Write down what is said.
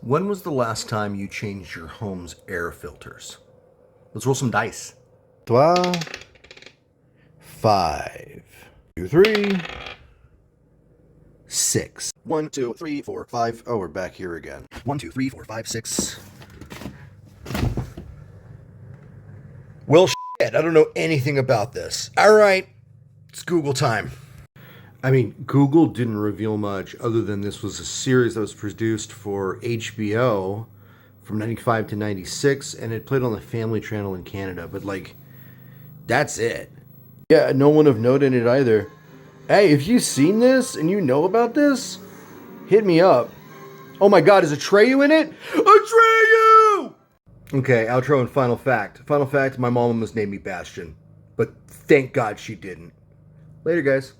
When was the last time you changed your home's air filters? Let's roll some dice. 12, 5, 2, 3, 6. 1, 2, 3, 4, 5. Oh, we're back here again. 1, 2, 3, 4, 5, 6. Well, shit, I don't know anything about this. All right, it's Google time. I mean, Google didn't reveal much other than this was a series that was produced for HBO from 95 to 96, and it played on the Family Channel in Canada, but like, that's it. Yeah, no one of note in it either. Hey, if you've seen this and you know about this, hit me up. Oh my god, is Atreyu in it? Atreyu! Okay, outro and final fact. Final fact, my mom almost named me Bastion. But thank God she didn't. Later, guys.